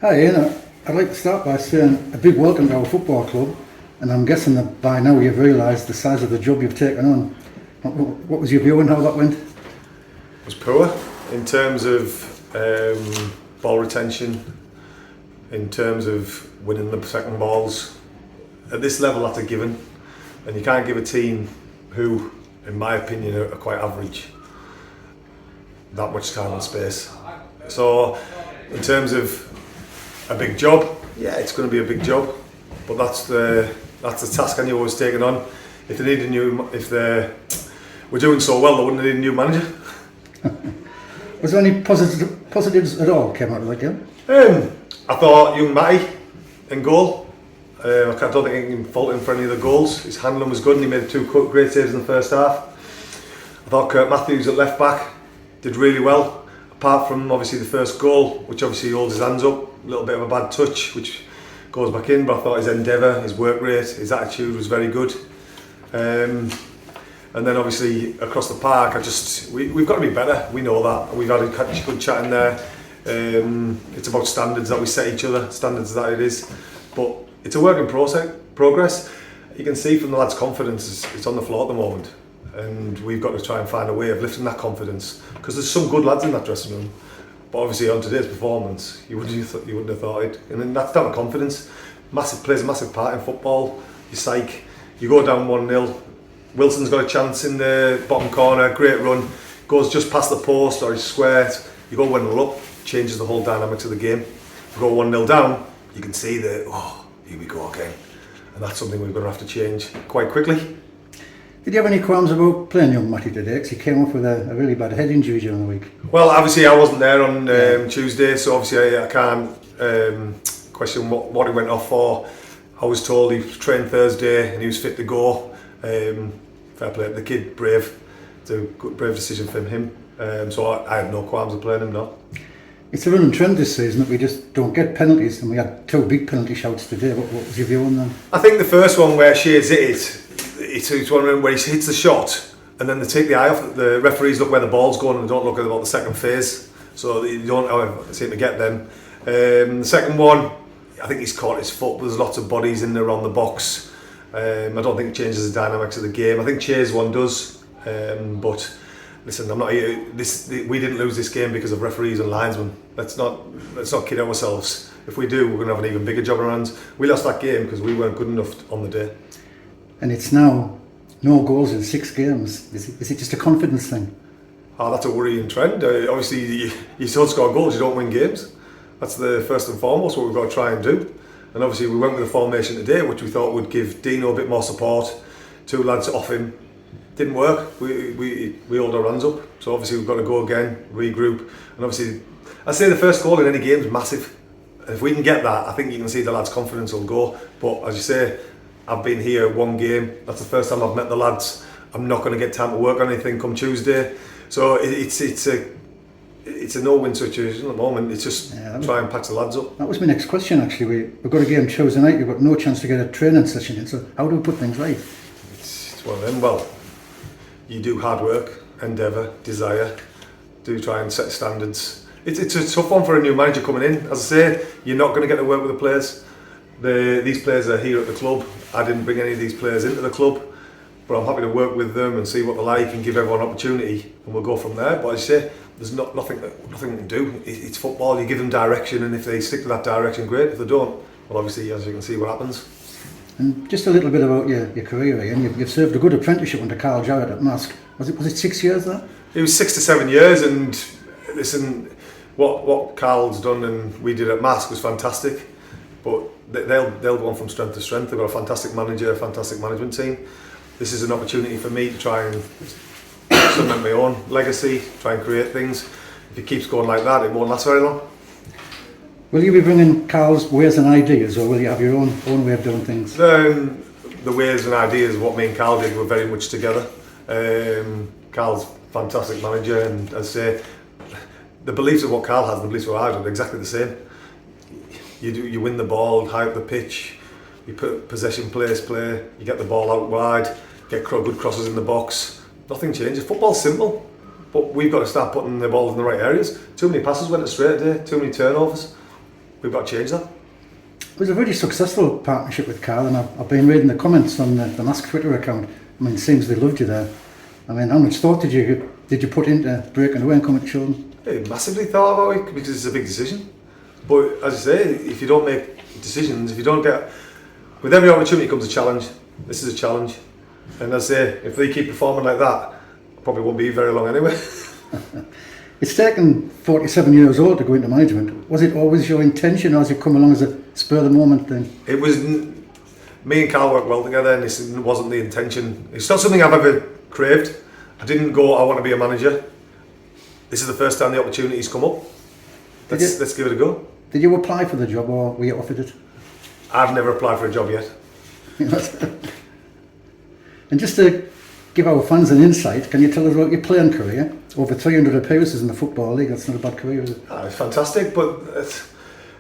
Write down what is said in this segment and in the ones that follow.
Hi Ian, I'd like to start by saying a big welcome to our football club, and I'm guessing that by now you've realised the size of the job you've taken on. What was your view on how that went? It was poor in terms of ball retention, in terms of winning the second balls. At this level that's a given, and you can't give a team who, in my opinion, are quite average that much time and space. So in terms of a big job, yeah, it's going to be a big job, but that's the task I knew I was taking on. If we're doing so well, they wouldn't need a new manager. Was there any positives at all came out of that game? I thought young Matty in goal. I don't think he can fault him for any of the goals. His handling was good and he made two great saves in the first half. I thought Kurt Matthews at left back did really well, apart from obviously the first goal, which obviously he holds his hands up, a little bit of a bad touch which goes back in, but I thought his endeavour, his work rate, his attitude was very good. And then obviously across the park, we've got to be better, we know that. We've had a good chat in there. It's about standards that we set each other, standards that it is, but it's a work in progress. You can see from the lads' confidence, it's on the floor at the moment, and we've got to try and find a way of lifting that confidence, because there's some good lads in that dressing room, but obviously on today's performance you wouldn't have thought it, and then that's down to confidence. Plays a massive part in football. Your psyche, you go down 1-0, Wilson's got a chance in the bottom corner, great run, goes just past the post or he's squared, you go 1-0 up, changes the whole dynamics of the game. You go 1-0 down, you can see that, here we go again, and that's something we're going to have to change quite quickly. Did you have any qualms about playing young Matty today? Because he came off with a really bad head injury during the week. Well, obviously I wasn't there on Tuesday, so obviously I can't question what he went off for. I was told he trained Thursday and he was fit to go. Fair play to the kid, brave. It's a good, brave decision from him. So I have no qualms of playing him now. It's a running trend this season that we just don't get penalties, and we had two big penalty shouts today. What was your view on that? I think the first one where Shea's hit it, it's one where he hits the shot and then they take the eye off. The referees look where the ball's going and they don't look at about the second phase, so you don't seem to get them. The second one, I think he's caught his foot. There's lots of bodies in there on the box. I don't think it changes the dynamics of the game. I think Shea's one does, but listen, I'm not here. We didn't lose this game because of referees and linesmen. Let's not kid ourselves. If we do, we're going to have an even bigger job on our hands. We lost that game because we weren't good enough on the day. And it's now no goals in 6 games. Is it just a confidence thing? That's a worrying trend. Obviously, you don't score goals, you don't win games. That's the first and foremost what we've got to try and do. And obviously, we went with a formation today, which we thought would give Dino a bit more support. 2 lads off him. Didn't work. We hold our hands up. So obviously, we've got to go again, regroup. And obviously, I'd say the first goal in any game is massive. And if we can get that, I think you can see the lads' confidence will go. But as you say, I've been here 1 game. That's the first time I've met the lads. I'm not going to get time to work on anything come Tuesday. So it's a no-win situation at the moment. It's just try and patch the lads up. That was my next question actually. We've got a game Tuesday night. You've got no chance to get a training session in. So how do we put things right? It's one of them. Well, you do hard work, endeavour, desire. Do try and set standards. It's a tough one for a new manager coming in. As I say, you're not going to get to work with the players. These players are here at the club. I didn't bring any of these players into the club, but I'm happy to work with them and see what they like and give everyone an opportunity, and we'll go from there. But as I say, there's nothing we can do. It's football. You give them direction, and if they stick to that direction, great. If they don't, well, obviously, as you can see, what happens. And just a little bit about your career, Ian. You've served a good apprenticeship under Carl Jarrett at Mask. Was it 6 years that? It was 6 to 7 years, and listen, what Carl's done and we did at Mask was fantastic. But they'll go on from strength to strength. They've got a fantastic manager, a fantastic management team. This is an opportunity for me to try and cement my own legacy, try and create things. If it keeps going like that, it won't last very long. Will you be bringing Carl's ways and ideas, or will you have your own way of doing things? The ways and ideas of what me and Carl did were very much together. Carl's a fantastic manager, and as I say, the beliefs of what Carl has and the beliefs of what I have are exactly the same. You win the ball high up the pitch, you put possession play, you get the ball out wide, get good crosses in the box. Nothing changes. Football's simple, but we've got to start putting the balls in the right areas. Too many passes went astray today, too many turnovers. we've got to change that. It was a very successful partnership with Carl, and I've been reading the comments on the Mask Twitter account. I mean, it seems they loved you there. I mean, how much thought did you put into breaking away and coming to Shildon? I massively thought about it because it's a big decision. But as I say, if you don't make decisions, if you don't get... With every opportunity comes a challenge. This is a challenge. And as I say, if they keep performing like that, I probably won't be very long anyway. It's taken 47 years old to go into management. Was it always your intention, or has it come along as a spur of the moment thing? It was... Me and Carl worked well together, and this wasn't the intention. It's not something I've ever craved. I didn't go, I want to be a manager. This is the first time the opportunity's come up. Let's give it a go. Did you apply for the job, or were you offered it? I've never applied for a job yet. And just to give our fans an insight, can you tell us about your playing career? Over 300 appearances in the Football League, that's not a bad career, is it? It's fantastic, but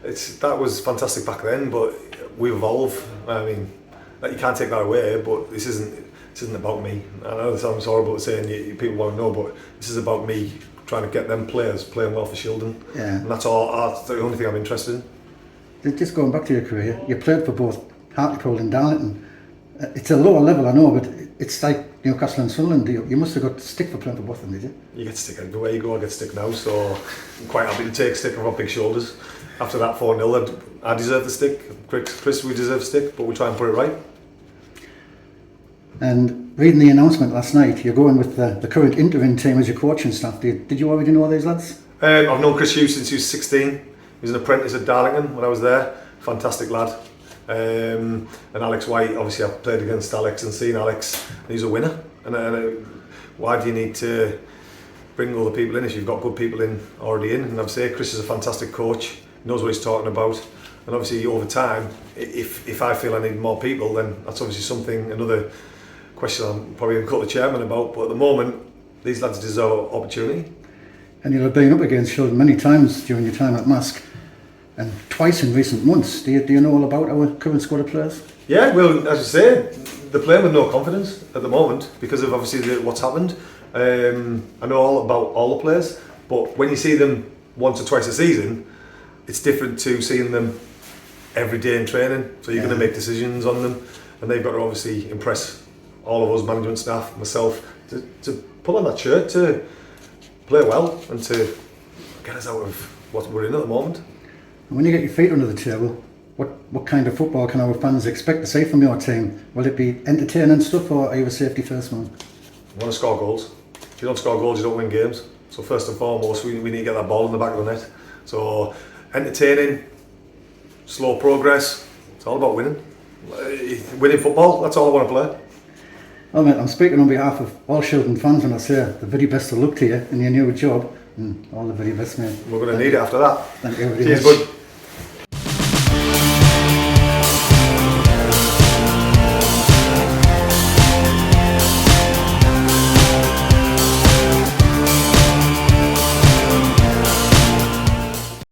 that was fantastic back then, but we evolve. I mean, you can't take that away, but this isn't about me. I know this sounds horrible saying people won't know, but this is about me trying to get them players playing well for Shildon. Yeah. And that's the only thing I'm interested in. Just going back to your career, you played for both Hartlepool and Darlington. It's a lower level, I know, but it's like Newcastle and Sunderland. You must have got stick for playing for both of them, did you? You get stick everywhere you go. I get stick now, so I'm quite happy to take stick. I've got big shoulders. After that 4-0, I deserve the stick. Chris, we deserve stick, but we'll try and put it right. And reading the announcement last night, you're going with the current interim team as your coaching staff. Did you already know these lads? I've known Chris Hughes since he was 16. He was an apprentice at Darlington when I was there. Fantastic lad. And Alex White, obviously I've played against Alex and seen Alex. He's a winner. And why do you need to bring other people in if you've got good people already in? And I'd say Chris is a fantastic coach. He knows what he's talking about. And obviously over time, if I feel I need more people, then that's obviously another question I'm probably going to call the chairman about. But at the moment, these lads deserve opportunity. And you'll have been up against Shildon many times during your time at Mask, and twice in recent months. Do you know all about our current squad of players? Yeah, well, as you say, they're playing with no confidence at the moment because of obviously what's happened. I know all about all the players, but when you see them once or twice a season, it's different to seeing them every day in training. So you're going to make decisions on them, and they've got to obviously impress all of us management staff, myself, to pull on that shirt, to play well and to get us out of what we're in at the moment. And when you get your feet under the table, what kind of football can our fans expect to see from your team? Will it be entertaining stuff, or are you a safety first man? We want to score goals. If you don't score goals, you don't win games. So first and foremost, we need to get that ball in the back of the net. So entertaining, slow progress, it's all about winning. Winning football, that's all I want to play. Well, mate, I'm speaking on behalf of all Shildon fans when I say the very best of luck to you in your new job, and all the very best, mate. We're going to need it after that. Thank you very Cheers, much. bud.